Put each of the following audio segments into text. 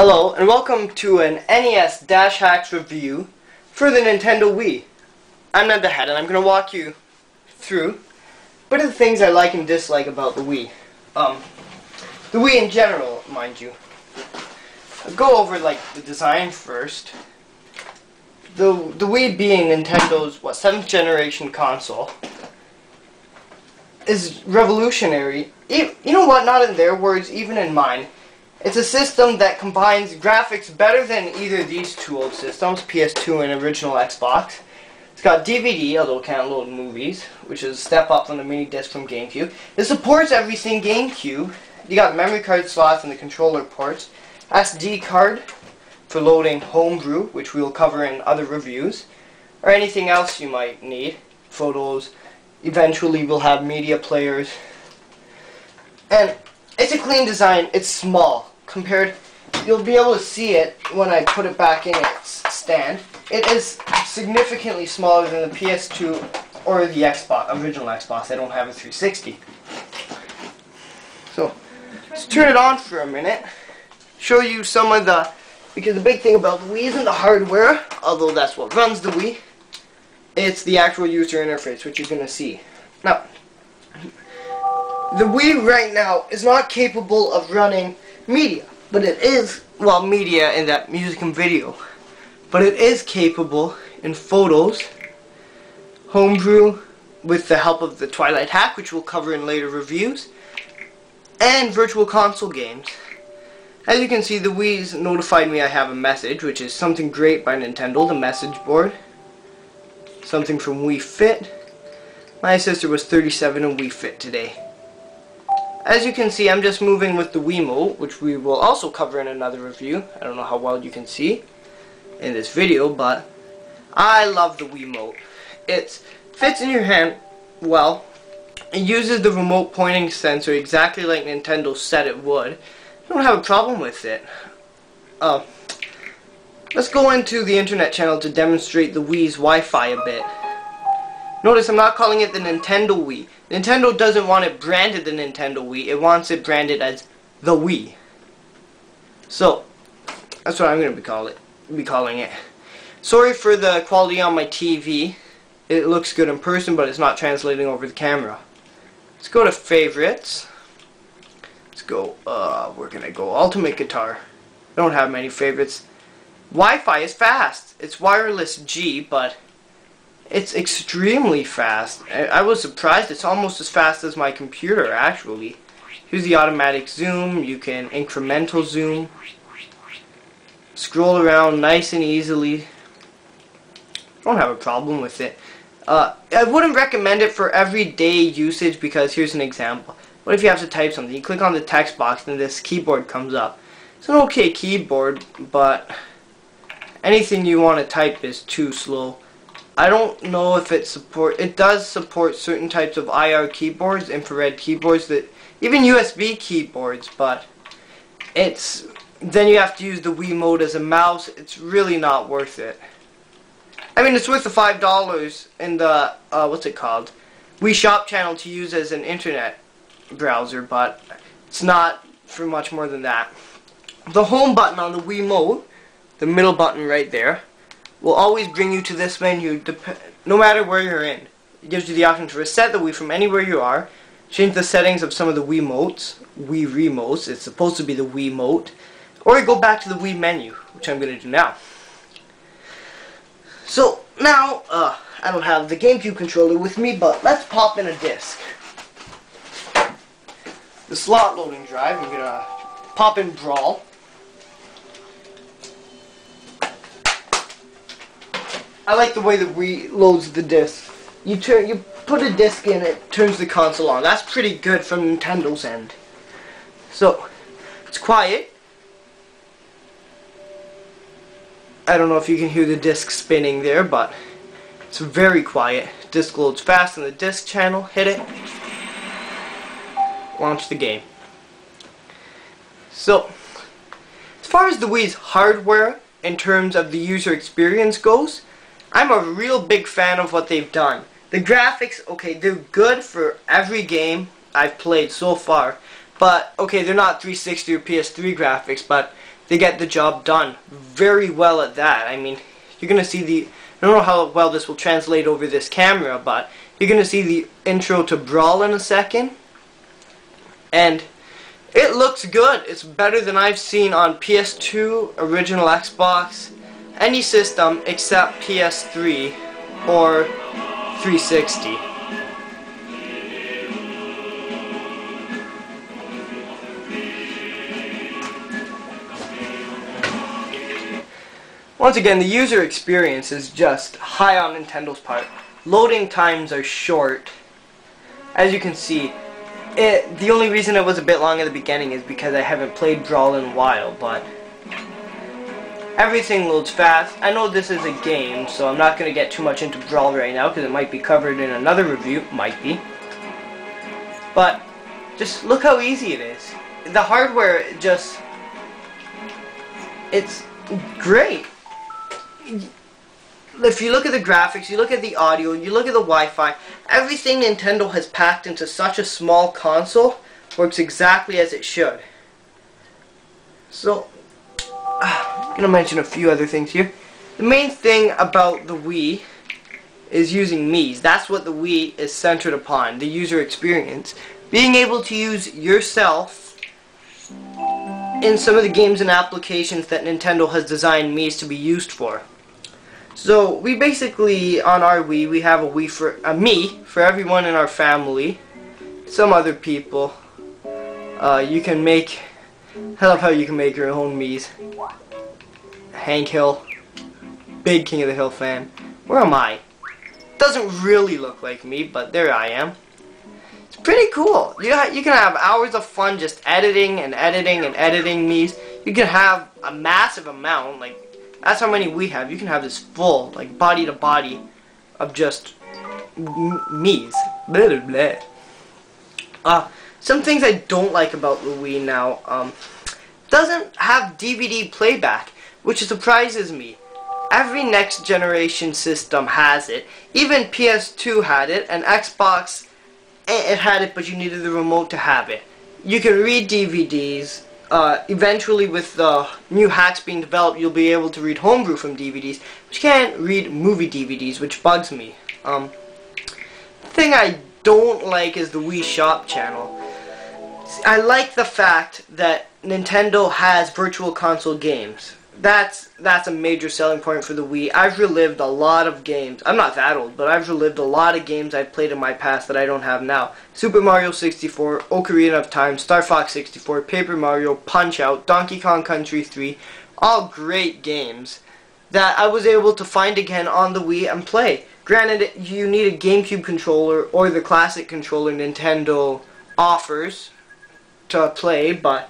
Hello and welcome to an NES Dash Hacks review for the Nintendo Wii. I'm nedthehead and I'm going to walk you through a bit of the things I like and dislike about the Wii. The Wii in general, mind you. I'll go over the design first. The Wii being Nintendo's 7th generation console is revolutionary. You know what, not in their words, even in mine. It's a system that combines graphics better than either of these two old systems, PS2 and original Xbox. It's got DVD, although it can't load movies, which is a step up from the mini disc from GameCube. It supports everything GameCube. You got memory card slots and the controller ports. SD card for loading homebrew, which we'll cover in other reviews, or anything else you might need. Photos. Eventually we'll have media players. And it's a clean design. It's small. You'll be able to see it when I put it back in its stand. It is significantly smaller than the PS2 or the original Xbox. I don't have a 360. So, let's turn it on for a minute. Show you some of because the big thing about the Wii isn't the hardware, although that's what runs the Wii. It's the actual user interface, which you're going to see. Now, the Wii right now is not capable of running media, but it is, media in that music and video, but it is capable in photos, homebrew with the help of the Twilight hack, which we'll cover in later reviews, and virtual console games. As you can see, the Wii's notified me I have a message, which is something great by Nintendo, the message board. Something from Wii Fit. My sister was 37 in Wii Fit today. As you can see, I'm just moving with the Wiimote, which we will also cover in another review. I don't know how well you can see in this video, but I love the Wiimote. It fits in your hand well. It uses the remote pointing sensor exactly like Nintendo said it would. I don't have a problem with it. Let's go into the internet channel to demonstrate the Wii's Wi-Fi a bit. Notice I'm not calling it the Nintendo Wii. Nintendo doesn't want it branded the Nintendo Wii. It wants it branded as the Wii. So, that's what I'm going to be calling it. Sorry for the quality on my TV. It looks good in person, but it's not translating over the camera. Let's go to favorites. Let's go, we're going to go Ultimate Guitar. I don't have many favorites. Wi-Fi is fast. It's wireless G, but it's extremely fast. I was surprised. It's almost as fast as my computer, actually. Here's the automatic zoom. You can incremental zoom. Scroll around nice and easily. I don't have a problem with it. I wouldn't recommend it for everyday usage because here's an example. What if you have to type something? You click on the text box and this keyboard comes up. It's an okay keyboard, but anything you want to type is too slow. I don't know if it does support certain types of IR keyboards, infrared keyboards, that even USB keyboards, but then you have to use the Wiimote as a mouse. It's really not worth it. I mean, it's worth the $5 in the what's it called, Wii Shop channel to use as an internet browser, but it's not for much more than that. The home button on the Wiimote, the middle button right there, will always bring you to this menu no matter where you're in. It gives you the option to reset the Wii from anywhere you are, change the settings of some of the Wiimotes, Wii Remotes, it's supposed to be the Wiimote, or go back to the Wii menu, which I'm going to do now. So, now, I don't have the GameCube controller with me, but let's pop in a disc. The slot loading drive, I'm going to pop in Brawl. I like the way the Wii loads the disc. You put a disc in, it turns the console on. That's pretty good from Nintendo's end. So, it's quiet. I don't know if you can hear the disc spinning there, but it's very quiet. Disc loads fast in the disc channel. Hit it. Launch the game. So, as far as the Wii's hardware in terms of the user experience goes, I'm a real big fan of what they've done. The graphics, okay, they're good for every game I've played so far, but okay, they're not 360 or PS3 graphics, but they get the job done very well at that. I mean, you're going to see the, I don't know how well this will translate over this camera, but you're going to see the intro to Brawl in a second. And it looks good. It's better than I've seen on PS2, original Xbox, any system except PS3 or 360. Once again, the user experience is just high on Nintendo's part. Loading times are short. As you can see, the only reason it was a bit long at the beginning is because I haven't played Brawl in a while, but everything loads fast. I know this is a game, so I'm not going to get too much into Brawl right now because it might be covered in another review. Might be. But just look how easy it is. The hardware just, it's great. If you look at the graphics, you look at the audio, you look at the Wi-Fi, everything Nintendo has packed into such a small console works exactly as it should. So, I'm going to mention a few other things here. The main thing about the Wii is using Mii's. That's what the Wii is centered upon, the user experience. Being able to use yourself in some of the games and applications that Nintendo has designed Mii's to be used for. So we basically, on our Wii, we have a Mii for everyone in our family. Some other people. You can make, I love how you can make your own Mii's. Hank Hill, big King of the Hill fan. Where am I? Doesn't really look like me, but there I am. It's pretty cool. You can have hours of fun just editing and editing and editing Mii's. You can have a massive amount, like, that's how many we have. You can have this full, like, body to body of just Mii's. Blah, blah, blah. Some things I don't like about the Wii now, doesn't have DVD playback, which surprises me. Every next generation system has it. Even PS2 had it, and Xbox, it had it, but you needed the remote to have it. You can read DVDs. Eventually, with the new hacks being developed, you'll be able to read homebrew from DVDs, but you can't read movie DVDs, which bugs me. The thing I don't like is the Wii Shop channel. I like the fact that Nintendo has virtual console games. That's a major selling point for the Wii. I've relived a lot of games. I'm not that old, but I've relived a lot of games I've played in my past that I don't have now. Super Mario 64, Ocarina of Time, Star Fox 64, Paper Mario, Punch-Out, Donkey Kong Country 3, all great games that I was able to find again on the Wii and play. Granted, you need a GameCube controller or the classic controller Nintendo offers to play, but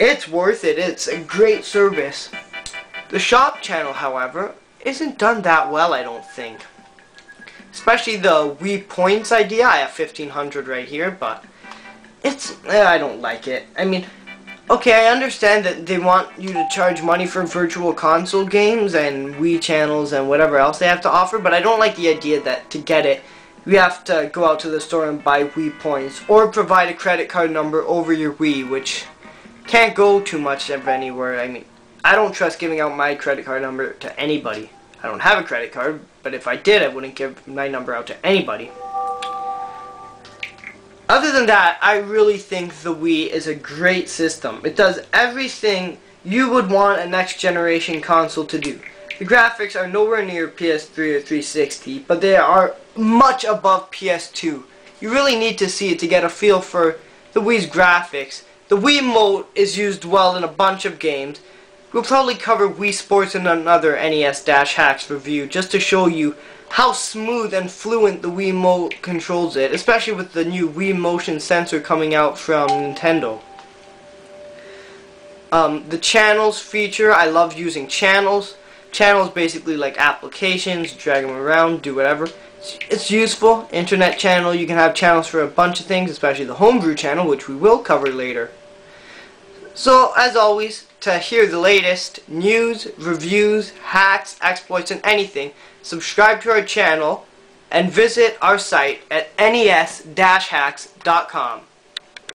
it's worth it. It's a great service. The shop channel, however, isn't done that well, I don't think. Especially the Wii Points idea. I have 1,500 right here, but I don't like it. I mean, okay, I understand that they want you to charge money for virtual console games and Wii channels and whatever else they have to offer, but I don't like the idea that to get it, you have to go out to the store and buy Wii Points or provide a credit card number over your Wii, which can't go too much of anywhere. I mean, I don't trust giving out my credit card number to anybody. I don't have a credit card, but if I did, I wouldn't give my number out to anybody. Other than that, I really think the Wii is a great system. It does everything you would want a next generation console to do. The graphics are nowhere near PS3 or 360, but they are much above PS2. You really need to see it to get a feel for the Wii's graphics. The Wiimote is used well in a bunch of games. We'll probably cover Wii Sports in another NES-Hacks review just to show you how smooth and fluent the Wiimote controls it, especially with the new Wii Motion sensor coming out from Nintendo. The channels feature, I love using channels. Channels basically like applications, drag them around, do whatever. It's useful. Internet channel, you can have channels for a bunch of things, especially the homebrew channel, which we will cover later. So, as always, to hear the latest news, reviews, hacks, exploits, and anything, subscribe to our channel and visit our site at nes-hacks.com.